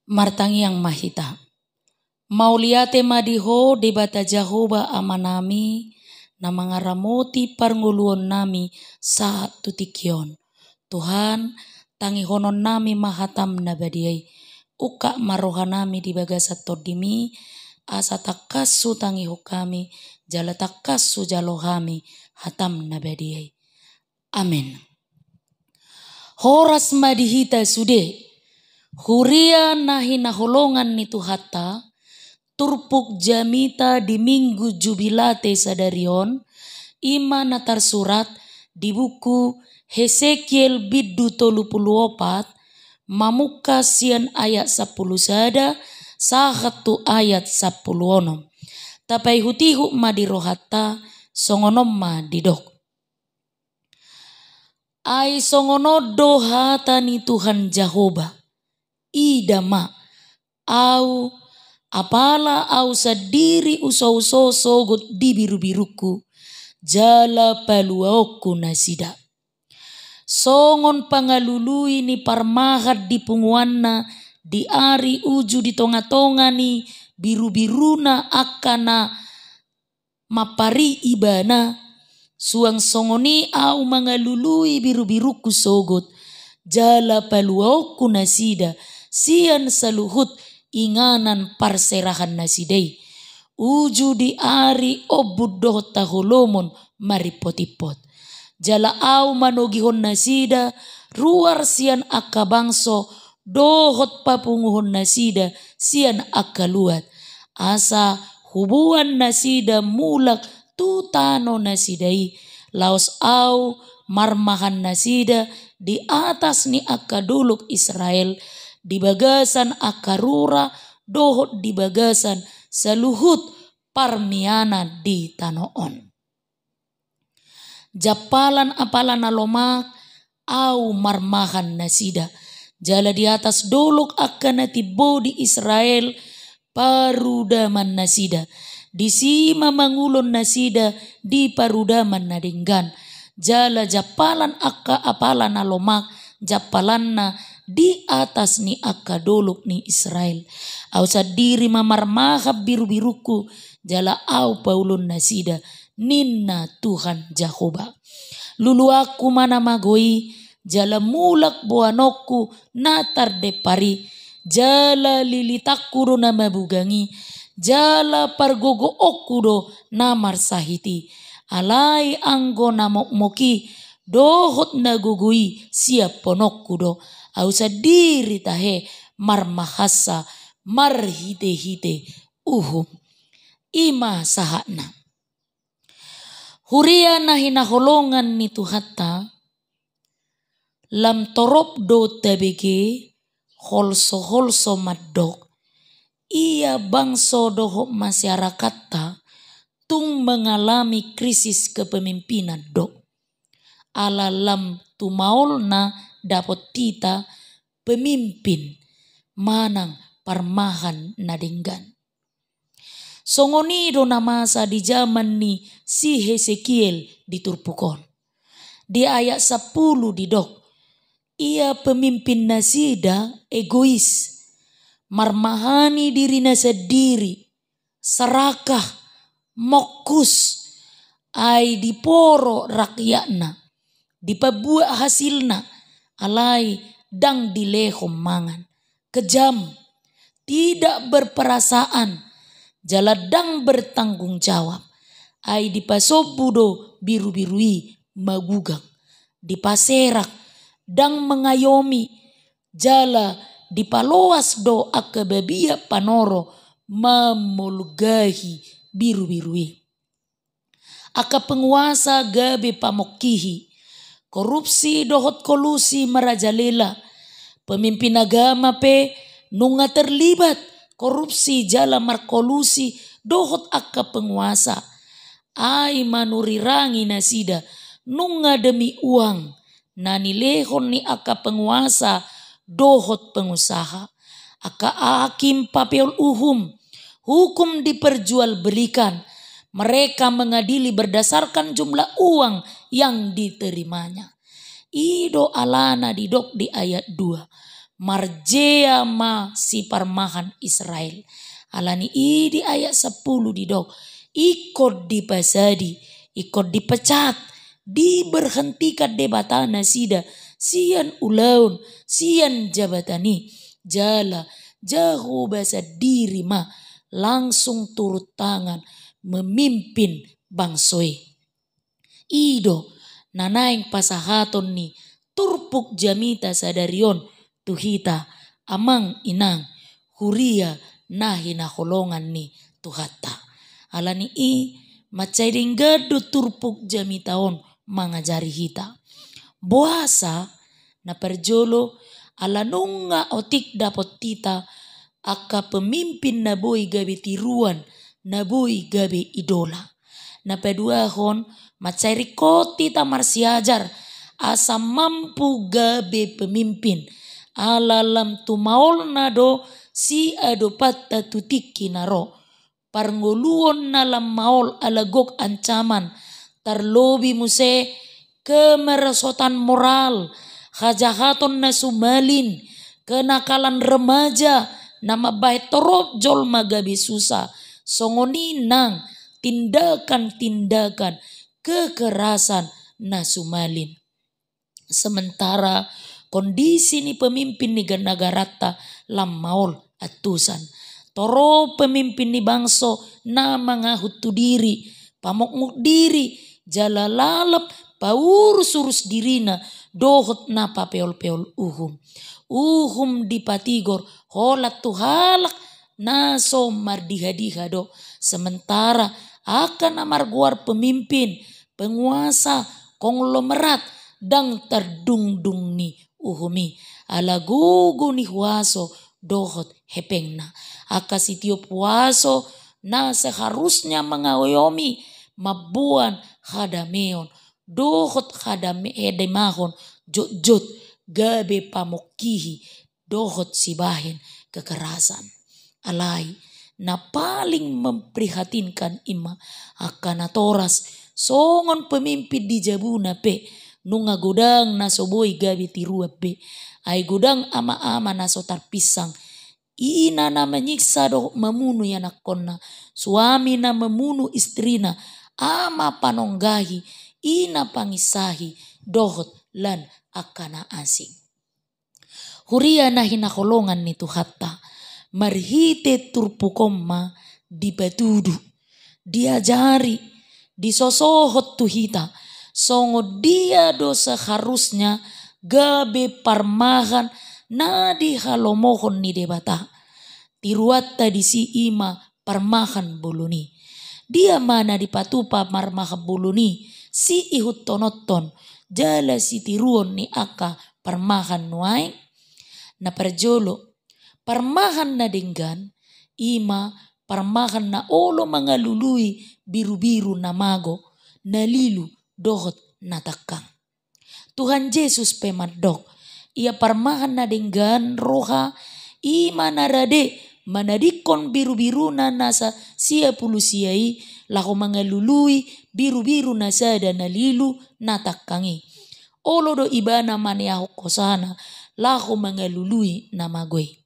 martangi yang mahita. Mauliate madiho debata Jahoba amanami na mga ramoti parnguluon nami sa tutikyon. Tuhan tangihonon nami mahatam na badiyay. Uka maroha nami di bagasa todimi asa takasu tangiho kami jala takasu jalohami hatam na badiyay. Amin. Horas madihita sude. Huria nahi naholongan ni Tuhata, turpuk jamita di minggu jubilate sadarion, ima natar surat di buku Hesekiel biddu 34, mamuka sian ayat 10 sada, sahatu ayat 10 onom. Tapai hutihu madirohata, songonom madidok. Ai songono dohata ni Tuhan Jahoba. Idama au apala au sadiri uso-uso sogot di biru-biruku jala paluaoku nasida. Songon pangalului ni parmahat di punguanna di ari uju di tonga-tonga ni biru-biruna akana mapari ibana suang songoni au mangalului biru-biruku sogot jala paluaoku nasida. Sian saluhut inganan parserahan nasidei. Uju di ari obud dohot taholomon maripotipot. Jala au manogihon nasida ruar sian akabangso dohot papunguhon nasida sian akaluat. Asa hubuan nasida mulak tutano nasidai. Laos au marmahan nasida di atas ni akaduluk Israel. Di bagasan akarura dohot di bagasan saluhut parmiana di tanoon. Japalan apalan alomak au marmahan nasida. Jala di atas dolok akan natibo di Israel parudaman nasida. Di sima mangulon nasida di parudaman nadinggan. Jala japalan akka apalan alomak japalanna di atas ni akadolok ni Israel. Au sadiri mamarmahab biru-biruku jala au paulun nasida ninna Tuhan Jahoba. Lulu aku mana magoi jala mulak boanoku natar depari jala lilitakuro na mabugangi jala pargogo okudo namar sahiti alai anggo namokmoki dohot nagugui siap ponokkudo au sadiri tahe marmahasa marhite-hite uhum ima sahana. Huria nahina holongan ni Tuhata lam torop do tabege holso madok ia bangso doho masyarakata tung mengalami krisis kepemimpinan dok. Ala lam tumaolna dapat tita pemimpin manang parmahan nadinggan. Songoni do namasa di zaman ni si Hesekiel diturpukon. Di ayat 10 didok. Ia pemimpin nasida egois. Marmahani dirina sendiri. Serakah. Mokus. Ai diporo rakyatna. Dipabuat hasilna. Alai dang dilehom mangan. Kejam. Tidak berperasaan. Jaladang bertanggung jawab. Ai dipasobudo biru-birui magugang. Dipaserak. Dang mengayomi. Jala dipaloas do akababia panoro. Mamulgahi biru-birui. Aka penguasa gabe pamokihi. Korupsi dohot kolusi merajalela. Pemimpin agama pe nunga terlibat. Korupsi jala markolusi dohot akka penguasa. Ai manurirangi nasida nunga demi uang. Nani lehon ni akka penguasa dohot pengusaha. Akka hakim papel uhum. Hukum diperjualbelikan. Mereka mengadili berdasarkan jumlah uang yang diterimanya. Ido alana didok di ayat 2. marjea ma si parmahan Israel. Alani di ayat 10 di dok. Ikut dipasadi, ikut dipecat, diberhentikan debatana sida, sian ulaun, sian jabatani, jala jahu basa diri ma, langsung turut tangan memimpin bangsoi. Ido nanaing pasahaton ni turpuk jamita sadarion tuhita amang inang huria nahi naholongan ni tuhata. Alani macairing gado turpuk jamitaon mangajari hita. Boasa na perjolo alanunga otik dapot tita aka pemimpin na boy gabe tiruan na boy gabe idola. Na peduahon macairi koti tamar siajar asa mampu gabe pemimpin alalam tumaol nado si adopat tutiki naro parngoluon nalam maol alagok ancaman tarlobi muse kemerosotan moral hajahaton na sumalin kenakalan remaja nama baik torop jol magabi susah songoninang tindakan-tindakan kekerasan na sumalin. Sementara kondisi ni pemimpin ni nagarata lam maol atusan. Toro pemimpin ni bangso na mangahutu diri, pamokmuk diri, jalalalap, paurus-urus dirina, dohot na papeol-peol uhum. Uhum dipatigor, holat tuhalak, naso mardiha-diha do. Sementara akan amarguar pemimpin, penguasa, konglomerat, dang terdung-dung ni uhumi. Alagugu ni huaso, dohot hepengna. Aka sitio puaso na seharusnya mengayomi mabuan hadameon. Dohot hadame edemahon jot-jot gabe pamokihi dohot sibahin kekerasan. Alai na paling memprihatinkan ima akan atoras songon pemimpin di jabuna pe nunga godang naso boy gabe tirua pe ai godang ama-ama naso tarpisang ina na menyiksa do memunu yanakonna suami na memunu istrina ama panonggahi ina pangisahi dohot lan akana asing. Huria na hinakolongan ni Tuhata marhite turpukomma dipatudu diajari disosohot tuhita songo dia dosa harusnya gabe parmahan na dihalomohon ni debata tiruata di si ima parmahan buluni dia mana dipatupa marmahan buluni si ihut tonoton jala si tiruon ni aka parmahan nuai na perjolo parmahan na denggan ima parmahan na olo mangalului biru-biru na mago na lilu dohot na takang. Tuhan Yesus pemadok ia parmahan na denggan roha ima narade manadikon biru-biru na nasa sia pulu siai lahu mangalului biru-biru na sada na lilu na takangi. Olo do ibana maniaho kosana lahu mangalului na magoi.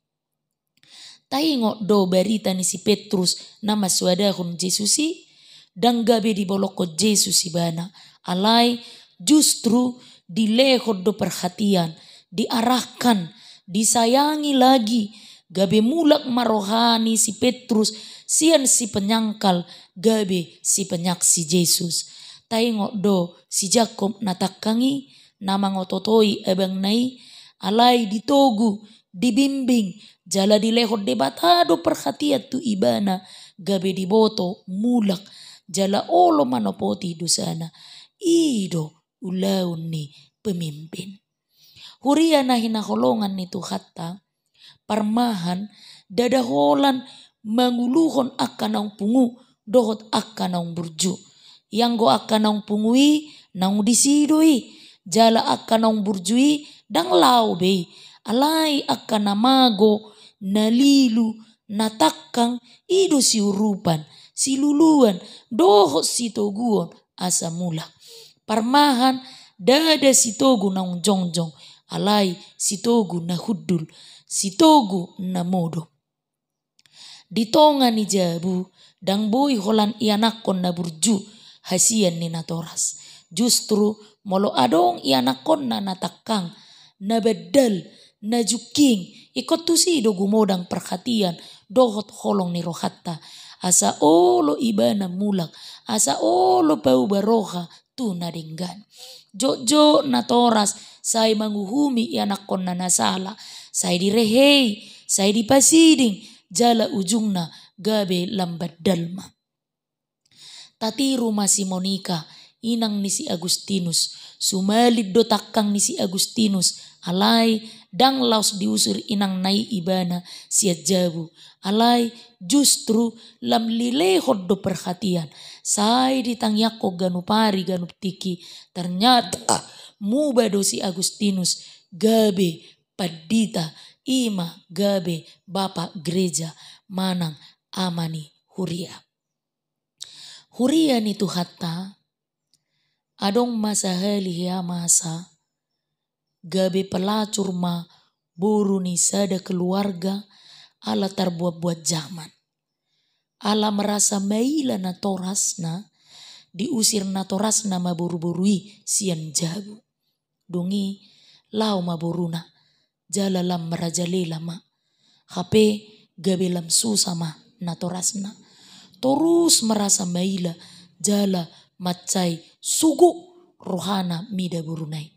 Taingo do berita ni si Petrus nama suadahun Jesusi dan gabe di boloko Jesusi bana alai justru dilehot do perhatian diarahkan disayangi lagi gabe mulak marohani si Petrus sian si penyangkal gabe si penyaksi Yesus. Taingo do si Jakob natakangi nama ngototoi ebang nai alai ditogu dibimbing jala dilehot debatado perhatian tu ibana gabe diboto mulak jala olo manopoti dosana ido ulaun ni pemimpin. Huria na hinaholongan ni Tuhata parmahan dadaholan manguluhon akan naung pungu dohot akan naung burju yang go akan naung pungui naung disidoi jala akan naung burjui dang lau bei alai akan namago nalilu natakang ido si urupan si luluan dohot si toguon asa mula parmahan dada si togu naung jongjong alai sitogu na hudul, sitogu na modo. Ditonga ni jabu, dang boy holan ianakon na burju, hasian ni natoras. Justru molo adong ianakon na natakang, na bedal, na juking, ikot tu si do gumodang perhatian, dohot holong ni rohatta. Asa olo ibana mulak, asa olo bau baroha tu nadinggan. Jojo natoras, say manguhumi ianakon na nasala, say direhei, say dipasiding, jala ujungna gabe lambat dalma. Tatiru si Monica, inang ni si Agustinus, sumalid do takang ni si Agustinus, alay dang laos diusir inang nai ibana siat jabu, alay justru lam lilehod do perhatian, say ditangyak ko ganupari ganup tiki, ternyata mubado si Agustinus gabe padita ima gabe bapak gereja manang amani Huria. Huria ni hatta adong masa hali ya masa gabe pelacur ma boru ni sada keluarga ala terbuat-buat zaman. Ala merasa maila na torasna, diusir na torasna ma boru-borui sian jabu. Dongi lau ma boruna, jala lam merajalela ma. Hape gabe lam susah ma na torasna. Terus merasa maila jala macai sugu rohana mida burunai.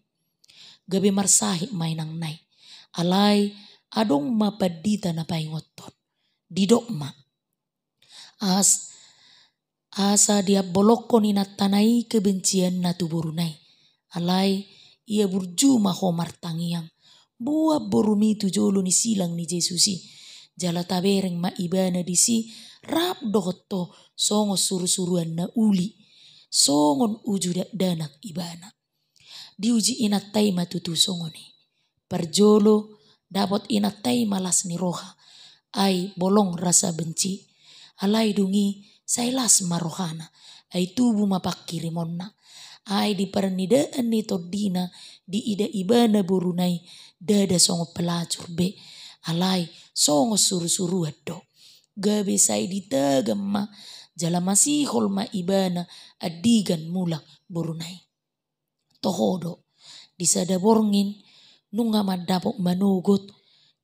Gabe marsahi mainang nai. Alai adong ma padita na paingoton. Didok ma. Asa dia bolokon ina tanai kebencian na tu burunai. Alai ia burju ma homar tangiang. Buah borumi tu jolo ni silang ni Jesusi. Jala tabereng ma ibana disi rap dohoto songo suru-suruan na uli. Songon uju danak ibana. Diuji inatai matutu songoni. Perjolo dapat inatai malas ni roha. Ai bolong rasa benci. Alai dungi sailas marohana. Ai tubuh mapakirimonna. Ai di pernidaan ni todina di ida ibana burunai. Dada songo pelacur be. Alai songo suru-suruan do. Gabe say ditagam ma jala masihol ma ibana adigan mulak burunai. Tohodo disada borngin nunga madapok manugot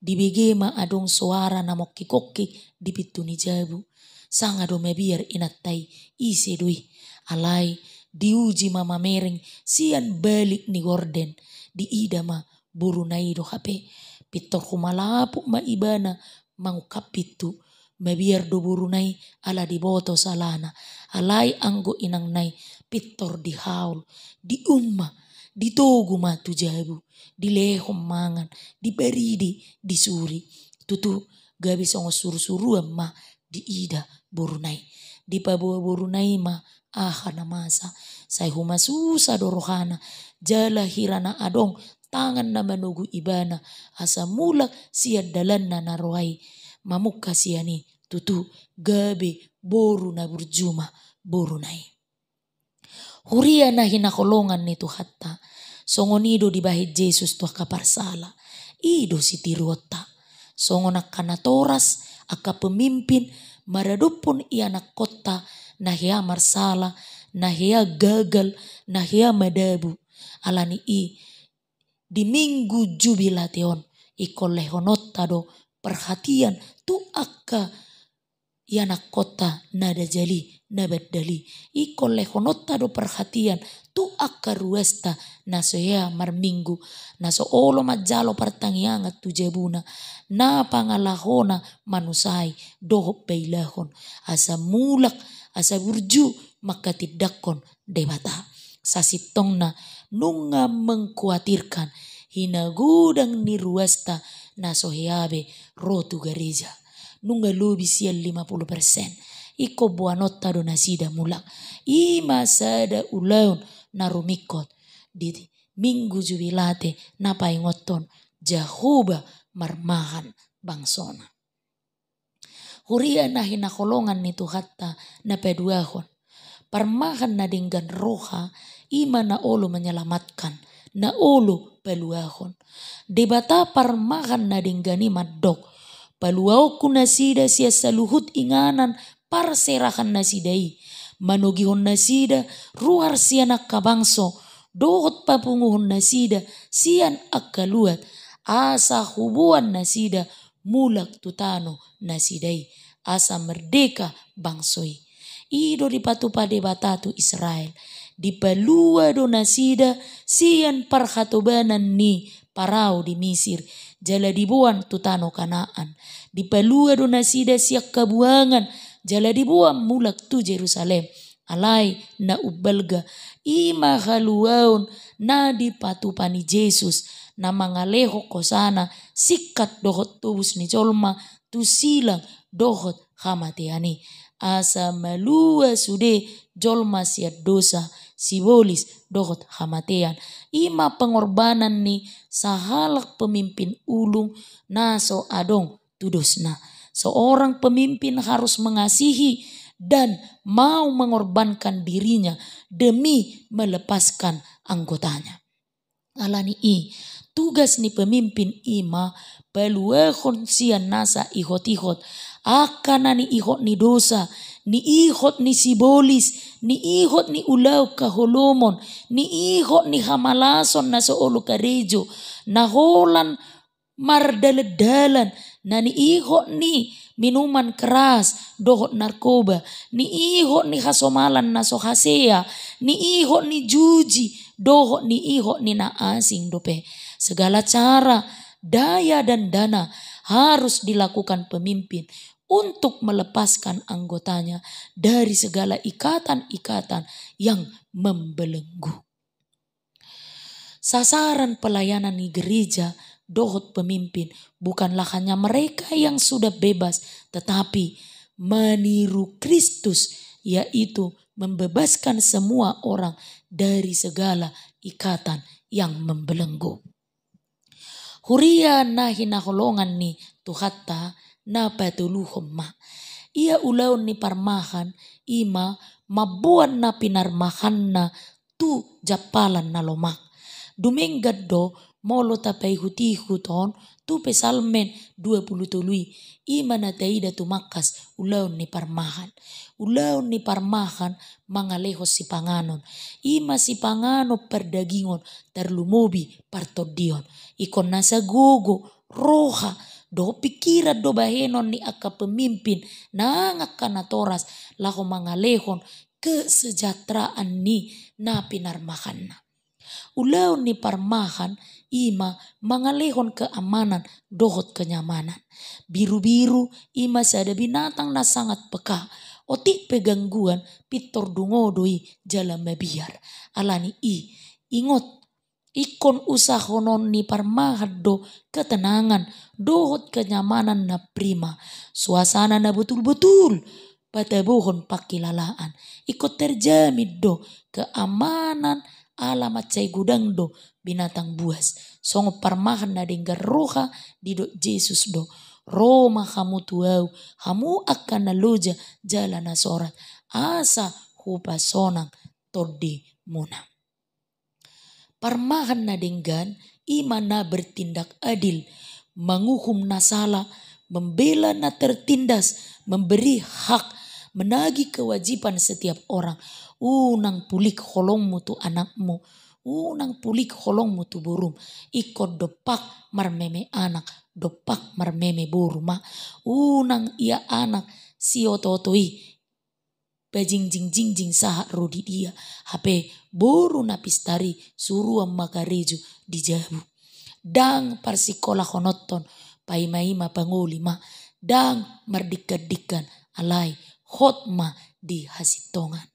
dibege ma adong suara na mokki-kokki di pitu ni jabu. Sanga do mebiar inatai ise dui. Alai diuji mama mereng sian balik ni gorden di ida ma burunai do hape. Pitor humalapuk ma ibana mangukap pitu. Mabiar do burunai ala diboto salana. Alai anggo inang nai pitor di haul. Di umma. Di togu ma tu jabu. Di lehom mangan. Di beridi. Di suri. Tutu gabi songo suru-suruan ma di ida burunai. Di pabuah burunai ma aha na masa. Say huma susah do rohana. Jala hirana adong tangan na manugu ibana. Asa mulak siad dalan na naroai. Mamuka siani tutu gabe boru na burjuma borunai. Huria na hinakolongan ni hatta. Songonido di bahit Jesus tua kaparsala. Ido si tiruota. Songon kanatoras aka pemimpin maradupun ianak kota nahia marsala, nahia gagal, nahia madabu. Alani di minggu jubilation ikolehonota do perhatian tu akka ianak kota nada jali nabadali ikolehonota do perhatian tu akka ruesta nasoya marminggu naso olo majalo pertangiangat tu jabuna na pangalahona manusai dohop bailahon asa mulak asa burju maka tidakon debata sasitongna nunga mengkhawatirkan hinagudang ni ruesta nasoheabe rotu gereja nunga lobi sial 50% iko buanota do nasida mulak ima sada ulaun narumikot di minggu jubilate napa ingoton Jahoba marmahan bangsona. Huria na hinakolongan nito hatta na peduahon. Parmahan na dinggan roha ima na olo menyelamatkan. Na olo paluahon. Debata parmahan na denggani madok. Paluao kunasida siya saluhut inganan parserahan nasidai. Manugihon nasida ruar siya nakabangso. Dohot papunguhon nasida siyan akaluat. Asa hubuan nasida mulak tutano nasidai. Asa merdeka bangsoi. Ido di patupa debatatu Israel. Di palua do nasida siyan parhatobanan ni parau di Mesir. Jala dibuan tutano Kanaan. Di palua do nasida siyak kabuangan. Jala dibuan mulak tu Jerusalem. Alai na ubalga. Ima haluaon na di patupani Jesus. Na mangaleho kosana sikat dohot tubus ni jolma. Tu silang dohot hamatiani. Asa malua sude jolma siat dosa. Sibolis dohot hamatean. Ima pengorbanan ni sahalak pemimpin ulung naso adong tudosna. Seorang pemimpin harus mengasihi dan mau mengorbankan dirinya demi melepaskan anggotanya. Alani tugas ni pemimpin ima peluehon sian nasa ihot-ihot akan ni ihot ni dosa, ni ihot ni sibolis, ni ihot ni ulau kaholomon, ni ihot ni hamalason na soolo karejo, na holan mardaladalan, na ni ihot ni minuman keras, dohot narkoba, ni ihot ni hasomalan na sohasea, ni ihot ni juji, dohot ni ihot ni naasing dope. Segala cara, daya dan dana harus dilakukan pemimpin untuk melepaskan anggotanya dari segala ikatan-ikatan yang membelenggu. Sasaran pelayanan di gereja dohot pemimpin bukanlah hanya mereka yang sudah bebas, tetapi meniru Kristus, yaitu membebaskan semua orang dari segala ikatan yang membelenggu. Huria na hinaholongan ni tuhatta na patuluhom ma. Ia ulaon ni parmahan ima mabuan na pinarmahan na tu japalan na lomak. Dumenggad do molo tapay huti-huton tu pesalmen 27 ima na taida tumakas ulaon ni parmahan. Ulaon ni parmahan mangalehos si panganon. Ima si pangano perdagingon terlumobi partodion. Ikon nasa gogo roha do pikiran do bahenon ni aka pemimpin nangak kanatoras laho mangalehon kesejahteraan ni na pinarmahan na. Ulaon ni parmahan ima mangalehon keamanan dohot kenyamanan. Biru-biru ima sada binatang na sangat peka. Oti pegangguan pitor dungodoi jalan mabiar. Alani ingot ikon usahonon ni parmahan do ketenangan dohot kenyamanan na prima. Suasana na betul-betul patabohon pakilalaan. Ikut terjamin do keamanan alamat cai gudang do binatang buas. Songo parmahan na denggar roha di do Jesus do. Roma hamu tuau, hamu akan naloja jalan nasorat. Asa hupa sonang todi muna. Parmahan na denggan ima na bertindak adil, menguhum na salah, membela na tertindas, memberi hak, menagih kewajiban setiap orang. Unang pulik holongmu tu anakmu, unang pulik holongmu tu burung. Ikut dopak marmeme anak, dopak marmeme buruma. Unang ia anak si ototoi. Bajing-jing-jing sahat rodi dia. Hape boru napistari suruam makareju di jabu. Dang parsikola honoton paimaima pangolima. Dang mardikat-dikan alai hotma di hasitongan.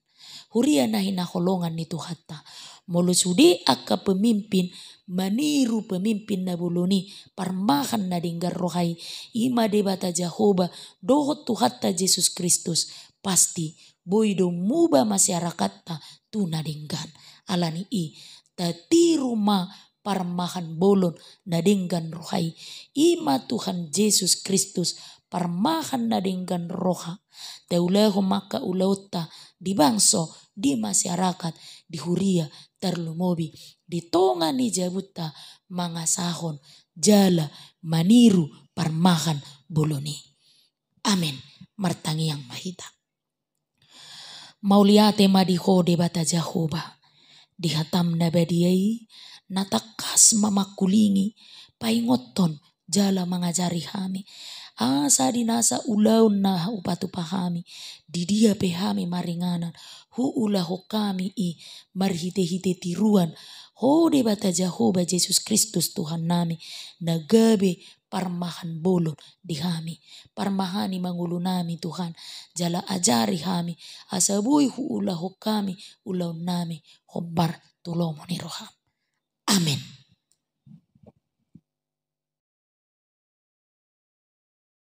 Huria na hinaholongan ni Tuhatta. Molo sude aka pemimpin maniru pemimpin na buluni parmahan na denggar rohai ima debata Jehovah dohot Tuhatta Yesus Kristus pasti boido muba masyarakat tu na denggan alani tatiru ma parmahan bolon na denggan rohai ima Tuhan Yesus Kristus parmahan na denggan roha teuleho maka ulauta di bangso di masyarakat di huria terlumobi di tonga ni jabuta mangasahon jala maniru parmahan boloni. Amin. Martangi yang mahita. Mauliate madiho debata Jahoba. Dihatam nabadiai natakas mamakulingi paingoton jala mengajari kami. Asa dinasa ulaun na upatu pahami. Didia pehami maringanan. Hu ulahu kami i marhite-hite tiruan. Ho debata Jahoba Yesus Kristus Tuhan nami. Nagabe parmahan bolon di kami. Parmahani mangulu nami Tuhan. Jala ajari kami. Asabui hu ulahu kami ulaun nami. Hobar tulomoni roham. Amin.